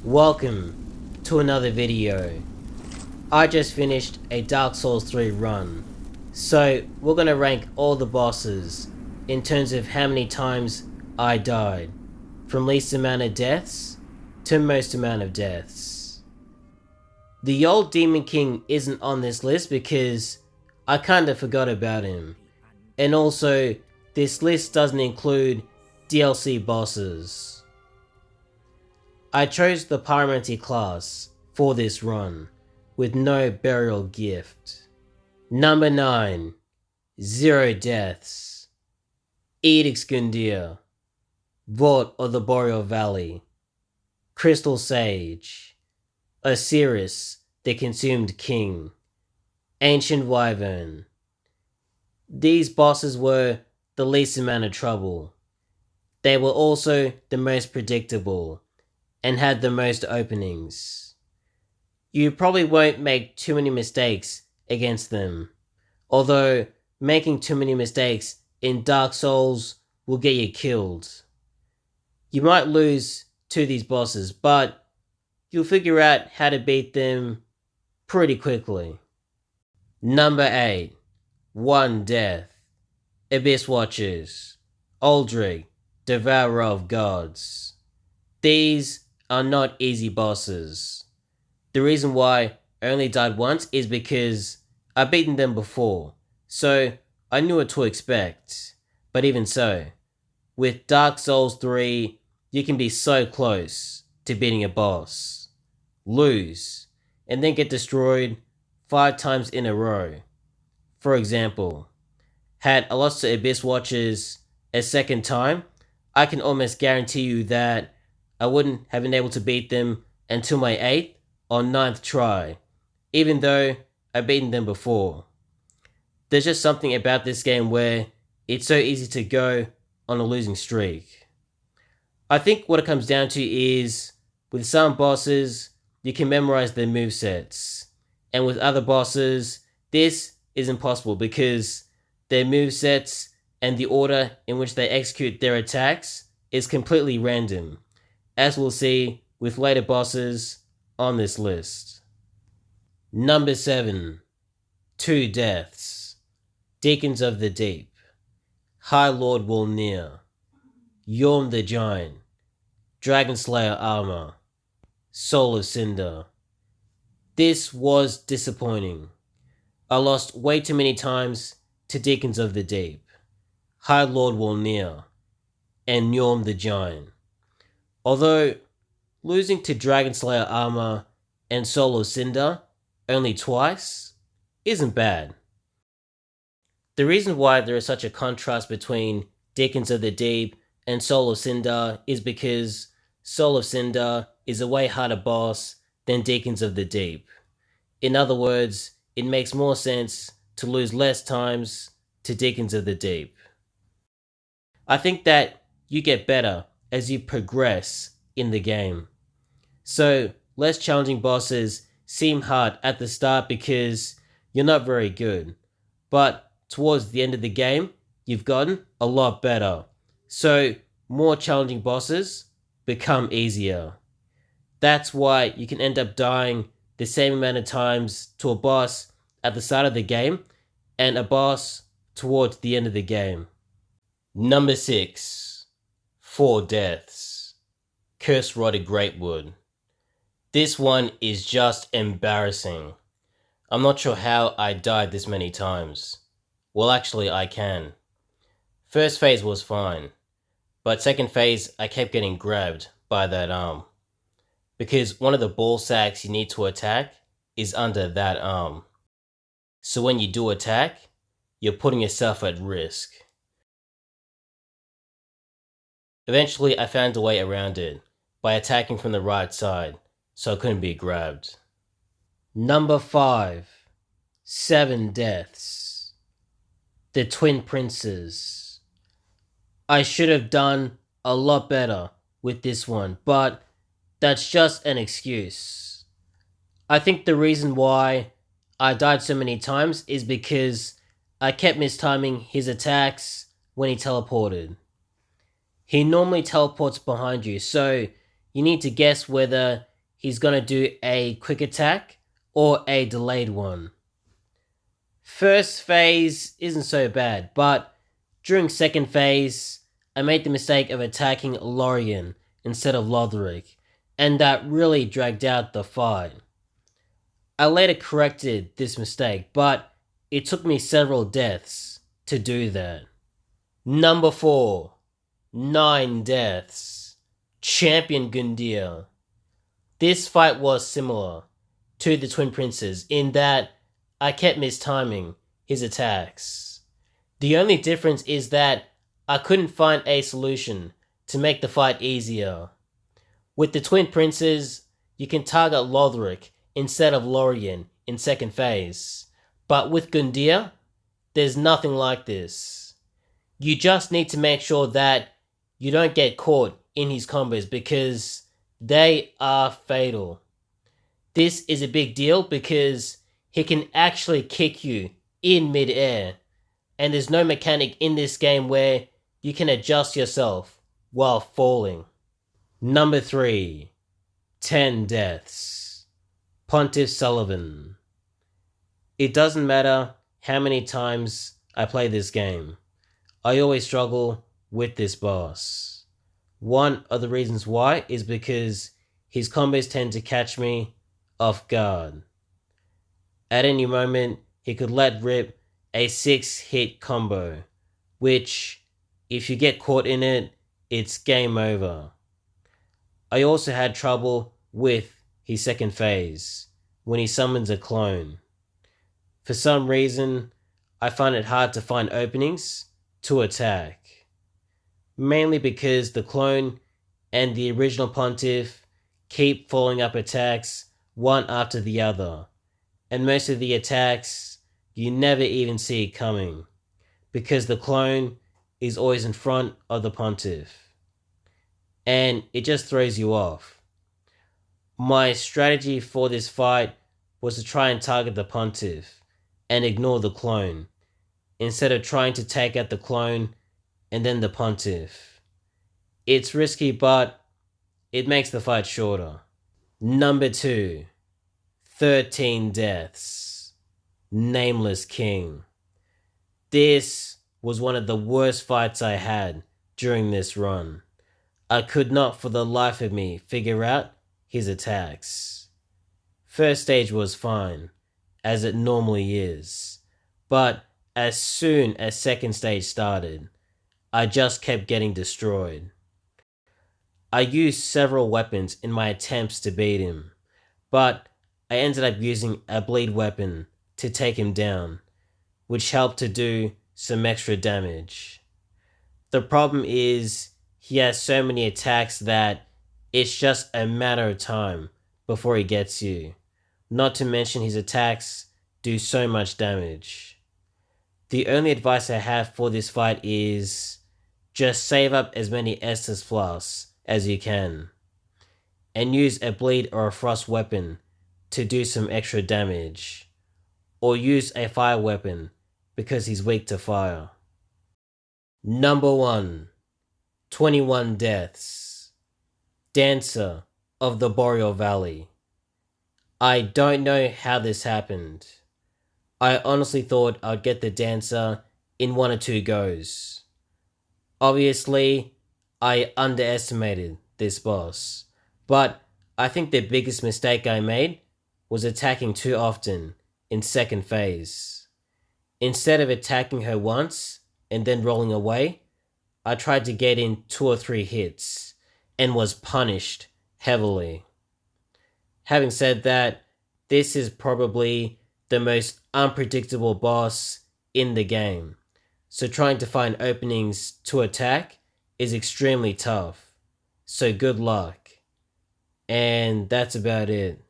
Welcome to another video. I just finished a Dark Souls 3 run, so we're gonna rank all the bosses in terms of how many times I died, from least amount of deaths to most amount of deaths. The old Demon King isn't on this list because I kinda forgot about him, and also this list doesn't include DLC bosses. I chose the Pyromancy class for this run, with no burial gift. Number 9. 0 deaths. Edict's Gundyr. Vault of the Boreal Valley. Crystal Sage. Osiris, the Consumed King. Ancient Wyvern. These bosses were the least amount of trouble. They were also the most predictable, and had the most openings. You probably won't make too many mistakes against them, although making too many mistakes in Dark Souls will get you killed. You might lose to these bosses, but you'll figure out how to beat them pretty quickly. Number 8. 1 death. Abyss Watchers. Aldrich, Devourer of Gods. These are not easy bosses. The reason why I only died once is because I've beaten them before, so I knew what to expect. But even so, with Dark Souls 3, you can be so close to beating a boss, lose, and then get destroyed 5 times in a row. For example, had I lost to Abyss Watchers a second time, I can almost guarantee you that I wouldn't have been able to beat them until my 8th or 9th try, even though I've beaten them before. There's just something about this game where it's so easy to go on a losing streak. I think what it comes down to is, with some bosses, you can memorize their movesets, and with other bosses, this is impossible because their movesets and the order in which they execute their attacks is completely random, as we'll see with later bosses on this list. Number 7. 2 deaths. Deacons of the Deep. High Lord Wolnir. Yhorm the Giant. Dragonslayer Armor. Soul of Cinder. This was disappointing. I lost way too many times to Deacons of the Deep, High Lord Wolnir, and Yhorm the Giant. Although, losing to Dragonslayer Armor and Soul of Cinder only twice isn't bad. The reason why there is such a contrast between Deacons of the Deep and Soul of Cinder is because Soul of Cinder is a way harder boss than Deacons of the Deep. In other words, it makes more sense to lose less times to Deacons of the Deep. I think that you get better as you progress in the game. So, less challenging bosses seem hard at the start because you're not very good, but towards the end of the game, you've gotten a lot better. So, more challenging bosses become easier. That's why you can end up dying the same amount of times to a boss at the start of the game and a boss towards the end of the game. Number 6. 4 deaths. Curse Rotted Greatwood. This one is just embarrassing. I'm not sure how I died this many times. Well, actually, I can. First phase was fine, but second phase I kept getting grabbed by that arm, because one of the ball sacks you need to attack is under that arm. So when you do attack, you're putting yourself at risk. Eventually, I found a way around it by attacking from the right side, so I couldn't be grabbed. Number 5. 7 deaths. The Twin Princes. I should have done a lot better with this one, but that's just an excuse. I think the reason why I died so many times is because I kept mistiming his attacks when he teleported. He normally teleports behind you, so you need to guess whether he's gonna do a quick attack or a delayed one. First phase isn't so bad, but during second phase, I made the mistake of attacking Lorien instead of Lothric, and that really dragged out the fight. I later corrected this mistake, but it took me several deaths to do that. Number 4. 9 deaths. Champion Gundyr. This fight was similar to the Twin Princes in that I kept mistiming his attacks. The only difference is that I couldn't find a solution to make the fight easier. With the Twin Princes, you can target Lothric instead of Lorien in second phase. But with Gundyr, there's nothing like this. You just need to make sure that you don't get caught in his combos because they are fatal. This is a big deal because he can actually kick you in mid-air, and there's no mechanic in this game where you can adjust yourself while falling. Number 3. 10 deaths. Pontiff Sullivan. It doesn't matter how many times I play this game, I always struggle with this boss. One of the reasons why is because his combos tend to catch me off guard. At any moment, he could let rip a 6-hit combo, which, if you get caught in it, it's game over. I also had trouble with his second phase, when he summons a clone. For some reason, I find it hard to find openings to attack. Mainly because the clone and the original Pontiff keep following up attacks one after the other, and most of the attacks you never even see coming, because the clone is always in front of the Pontiff, and it just throws you off. My strategy for this fight was to try and target the Pontiff and ignore the clone, instead of trying to take out the clone and then the Pontiff. It's risky, but it makes the fight shorter. Number 2. 13 deaths. Nameless King. This was one of the worst fights I had during this run. I could not for the life of me figure out his attacks. First stage was fine, as it normally is, but as soon as second stage started, I just kept getting destroyed. I used several weapons in my attempts to beat him, but I ended up using a bleed weapon to take him down, which helped to do some extra damage. The problem is he has so many attacks that it's just a matter of time before he gets you, not to mention his attacks do so much damage. The only advice I have for this fight is just save up as many Estus flasks as you can, and use a bleed or a frost weapon to do some extra damage, or use a fire weapon because he's weak to fire. Number 1. 21 deaths. Dancer of the Boreal Valley. I don't know how this happened. I honestly thought I'd get the Dancer in 1 or 2 goes. Obviously, I underestimated this boss, but I think the biggest mistake I made was attacking too often in second phase. Instead of attacking her once and then rolling away, I tried to get in 2 or 3 hits and was punished heavily. Having said that, this is probably the most unpredictable boss in the game, so trying to find openings to attack is extremely tough. So good luck. And that's about it.